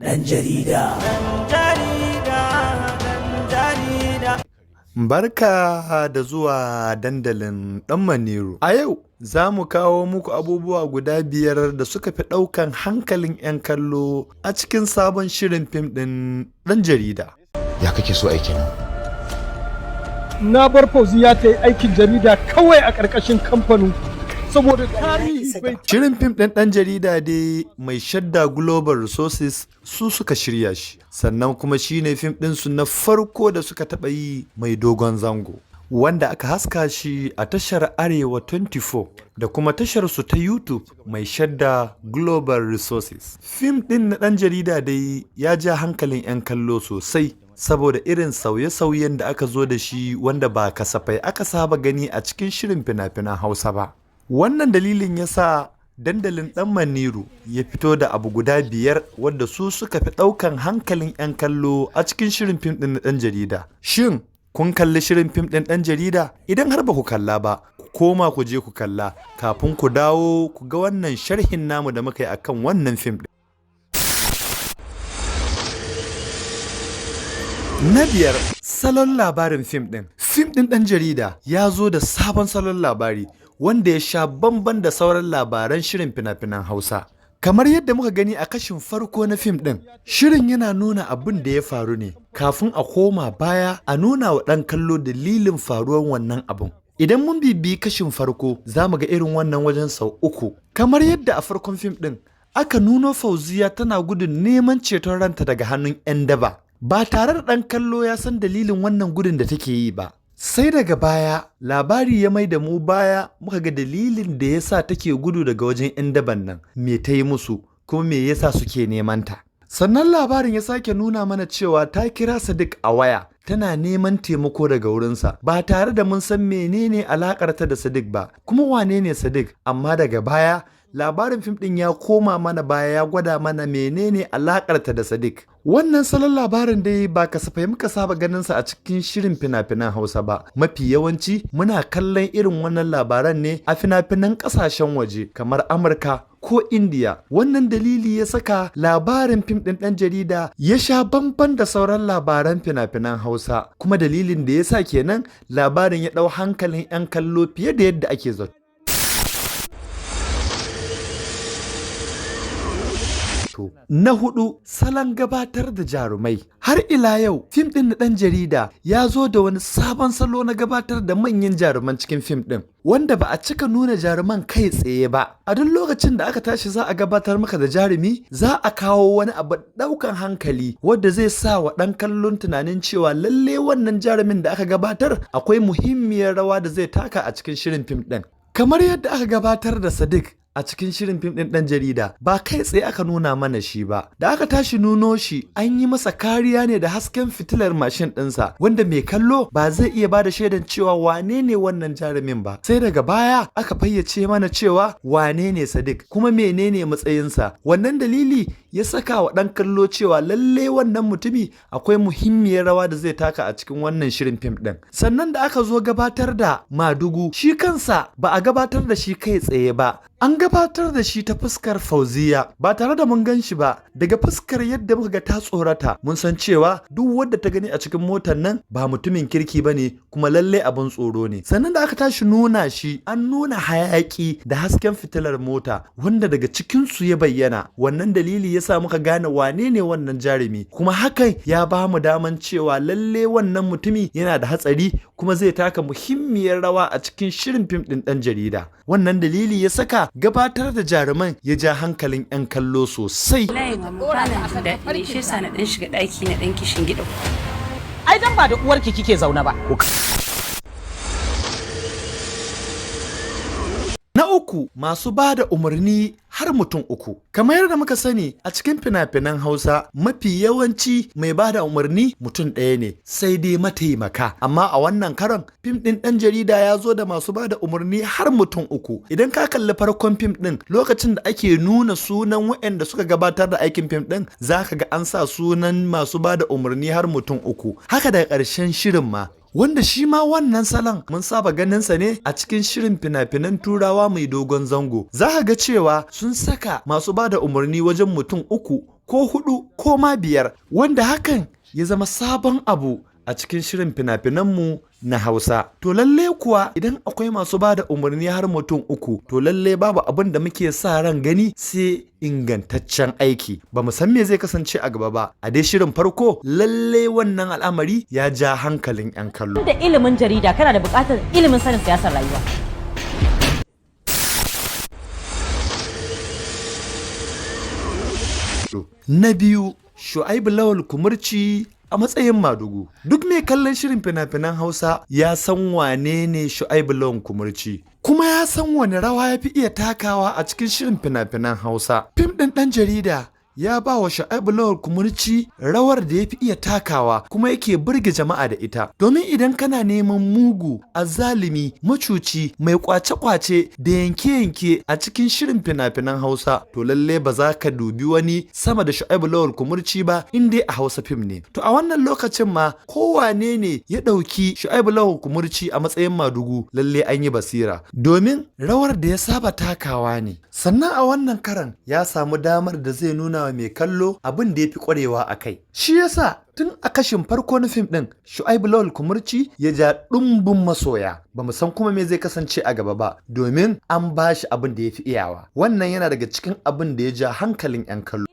Dan jarida. Barka da zuwa dandalin ɗan Maniru. A yau za mu kawo muku abubuwa guda 5 da suka fi ɗaukan hankalin 'yan kallo a cikin sabon shirin fim ɗin ɗan jarida. Ya kake so aikin nan? Na bar Fauziya ta yi aikin jarida kawai a ƙarƙashin kamfanin saboda tarihi bai. Shirin fim ɗin ɗan jarida dai mai shadda Global Resources su suka shirya shi, sannan kuma shine fim ɗinsu na farko da suka taɓa yi mai dogon zango, wanda aka haska shi a tashar Arewa 24 da kuma tashar su ta YouTube mai shadda Global Resources. Fim ɗin na ɗan jarida dai ya ja hankalin 'yan kallo sosai saboda irin sauye-sauyen da aka zo da shi wanda ba kasafai aka saba gani a cikin shirin fina-finan Hausa ba. Wannan dalilin ya sa dandalin ɗan Maniru ya fito da abu guda 5 wadda su suka fi ɗaukan hankalin 'yan kallo a cikin shirin fim ɗin na ɗan jarida. Shin kun kalli shirin fim ɗin ɗan jarida? Idan har ba ku kalla ba, ku koma ku je ku kalla kafin ku dawo ku ga wannan sharhin namu da muka yi akan wannan fim ɗin. Na 5, salon labarin fim ɗin. Fim ɗin ɗan jarida ya zo da sabon salon labari wanda ya sha bamban da sauran labaran shirin fina-finan Hausa. Kamar yadda muka gani a kashin farko na fim ɗin, shirin yana nuna abin da ya faru ne kafin a koma baya a nuna wa ɗan kallo dalilin faruwar wannan abin. Idan mun bibiyi kashin farko za mu ga irin wannan wajen sau 3. Kamar yadda a farkon fim ɗin aka nuno Fauziya tana gudun neman ceton ranta daga hannun 'yan daba, ba tare da ɗan kallo ya san dalilin wannan gudun da take yi ba. Sai daga baya labari ya mai da mu baya muka ga dalilin da ya sa take gudu daga wajen 'yan daban nan, me ta yi musu kuma me yasa suke neman ta. Sannan labarin ya sake nuna mana cewa ta kira Sadiq a waya tana neman taimako daga wurinsa ba tare da mun san menene alakarta da Sadiq ba, kuma wane ne Sadiq. Amma daga baya labarin fim ɗin ya koma mana baya ya gwada mana menene alakarta da Sadiq. Wannan salon labarin dai ba kasafai muka saba ganinsa a cikin shirin fina-finan Hausa ba. Mafi yawanci muna kallon irin wannan labaran ne a fina-finan ƙasashen waje kamar Amurka ko Indiya. Wannan dalili ya saka labarin fim ɗin ɗan jarida ya sha bamban da sauran labaran fina-finan Hausa, kuma dalilin da ya sa kenan labarin ya ɗau hankalin 'yan kallo fiye da yadda ake zato. Na 4, salon gabatar da jarumai. Har ila yau fim ɗin na ɗan jarida ya zo da wani sabon salo na gabatar da manyan jaruman cikin fim ɗin, wanda ba a cika nuna jaruman kai tsaye ba. A duk lokacin da aka tashi za a gabatar maka da jarumi, za a kawo wani abu ɗaukan hankali wadda zai sa wa ɗan kallon tunanin cewa lalle wannan jarumin da aka gabatar akwai muhimmiyar rawa da zai taka a cikin shirin fim ɗin. Kamar yadda aka gabatar da Sadiq a cikin shirin fim ɗin ɗan jarida, ba kai tsaye aka nuna mana shi ba. Da aka tashi nuno shi, an yi masa kariya ne da hasken fitilar mashin ɗinsa, wanda mai kallo ba zai iya ba da shaidan cewa wane ne wannan jarumin ba. Sai daga baya aka fayyace mana cewa wane ne Sadiq kuma menene matsayinsa. Wannan dalili ya saka wa ɗan kallo cewa lalle wannan mutumi akwai muhimmiyar rawa da zai taka a cikin wannan shirin fim ɗin. Sannan da aka zo gabatar da Madugu, shi kansa ba a gabatar da shi kai tsaye ba. An gabatar da shi ta fuskar Fauziya ba tare da mun gan shi ba. Daga fuskar yadda muka ga ta tsorata, mun san cewa duk wadda ta gani a cikin motar nan ba mutumin kirki ba ne, kuma lalle abin tsoro ne. Sannan da aka tashi nuna shi, an nuna hayaki da hasken fitilar mota wanda daga cikinsu ya bayyana. Wannan dalili ya sa muka gane wane ne wannan jarumi, kuma hakan ya ba mu daman cewa lalle wannan mutumi yana da hatsari kuma zai taka muhimmiyar rawa a cikin shirin fim ɗin ɗan jarida. Wannan dalili ya saka gabatar da jaruman ya ja hankalin 'yan kallo sosai. Layi ma mutanen jin daɗi ne, shi yasa na ɗan shiga ɗaki na ɗan kishin gida. Ai dan ba da uwarki kike zaune ba. Na 3, masu ba da umarni har mutum 3. Kamar yadda muka sani a cikin fina-finan Hausa, mafi yawanci mai ba da umarni mutum ɗaya ne, sai dai mataimaka. Amma a wannan karon fim ɗin ɗan jarida ya zo da masu ba da umarni har mutum 3. Idan ka kalli farkon fim ɗin, lokacin da ake nuna sunan waɗanda suka gabatar da aikin fim ɗin, za ka ga an sa sunan masu ba da umarni har mutum 3. Haka daga ƙarshen shirin ma, wanda shi ma wannan salon mun saba ganinsa ne a cikin shirin fina-finan turawa mai dogon zango. Za ka ga cewa sun saka masu ba da umarni wajen mutum 3 ko 4 ko ma 5 wanda hakan ya zama sabon abu a cikin shirin fina-finanmu na Hausa. To lalle kuwa idan akwai masu ba da umarni har mutum 3 to lalle babu abin da muke sa ran gani sai ingantaccen aiki. Ba mu san me zai kasance a gaba ba. A dai shirin farko lalle wannan al'amari ya ja hankalin 'yan kallo. Da ilimin jarida kana da buƙatar ilimin sanin siyasar rayuwa. Na biyu, Shu'aibu Lawal Kumurci a matsayin Madugu. Duk mai kallon shirin fina-finan Hausa ya san wane ne Shu'aibu Lawal Kumurci. Kuma ya san wani rawa ya fi iya takawa a cikin shirin fina-finan Hausa. Fim ɗin ɗan jarida ya ba wa Shu'aibu Lawal Kumurci rawar da ya fi iya takawa kuma yake burge jama'a da ita. Domin idan kana neman mugu, azzalimi, macuci, mai kwace-kwace da yanke-yanke a cikin shirin fina-finan Hausa, to lalle ba za ka dubi wani sama da Shu'aibu Lawal Kumurci ba in dai a Hausa fim ne. To a wannan lokacin ma kowane ne ya ɗauki Shu'aibu Lawal Kumurci a matsayin Madugu, lalle an yi basira. Domin rawar da ya saba takawa ne. Sannan a wannan karan ya samu damar da zai nuna wa mai kallo abin da ya fi ƙwarewa a kai. Shi yasa tun a kashin farko na fim ɗin Shu'aibu Lawal Kumurci ya ja ɗumbin masoya. Ba mu san kuma me zai kasance a gaba ba domin an ba shi abin da ya fi iyawa. Wannan yana daga cikin abin da ya ja hankalin 'yan kallo.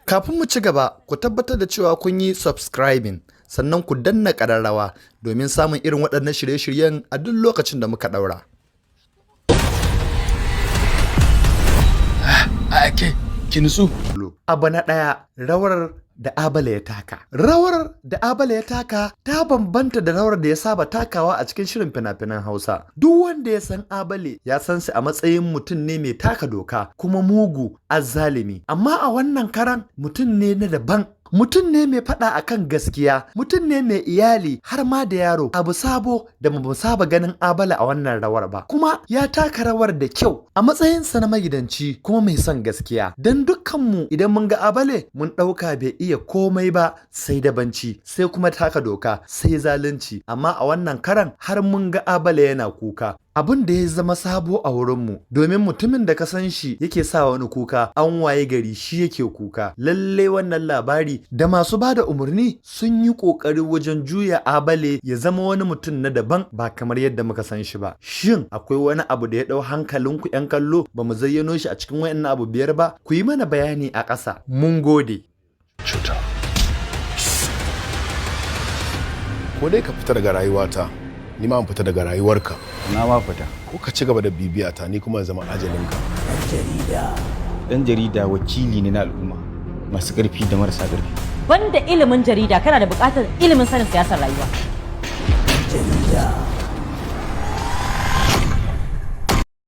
Kafin mu ci gaba, ku tabbatar da cewa kun yi subscribing sannan ku danna ƙararrawa domin samun irin waɗannan shirye-shiryen a duk lokacin da muka ɗaura. Ake, ki nutsu. Abu na ɗaya, rawar da Abale ya taka. Rawar da Abale ya taka ta bambanta da rawar da ya saba takawa a cikin shirin fina-finan Hausa. Duk wanda ya san Abale ya san shi a matsayin mutum ne mai taka doka kuma mugu, azzalimi. Amma a wannan karan mutum ne na daban. Mutum ne mai faɗa akan gaskiya, mutum ne mai iyali har ma da yaro, abu sabo da mu saba ganin Abale a wannan rawar ba. Kuma ya taka rawar da kyau a matsayinsa na magidanci kuma mai son gaskiya. Don dukkanmu idan mun ga Abale mun ɗauka bai iya komai ba sai dabanci, sai kuma taka doka, sai zalunci. Amma a wannan karan har mun ga Abale yana kuka. Abin da ya zama sabo a wurinmu domin mutumin da ka san shi yake sa wani kuka an waye gari shi yake kuka. Lallai wannan labari da masu ba da umarni sun yi ƙoƙari wajen juya Abale ya zama wani mutum na daban ba kamar yadda muka san shi ba. Shin akwai wani abu da ya ɗau hankalinku 'yan kallo ba mu zayyano shi a cikin wayannan abu 5 ba? Ku yi mana bayani a ƙasa. Mun gode. Cuta. Ko dai ka fita daga rayuwata, ni ma an fita daga rayuwarka. Na ma fita. Ko ka ci gaba da bibiyata ni kuma zama ajalinka. Dan jarida wakili ne na al'umma, masu ƙarfi da marasa ƙarfi. Banda ilimin jarida kana da buƙatar ilimin sanin siyasar rayuwa. Jarida.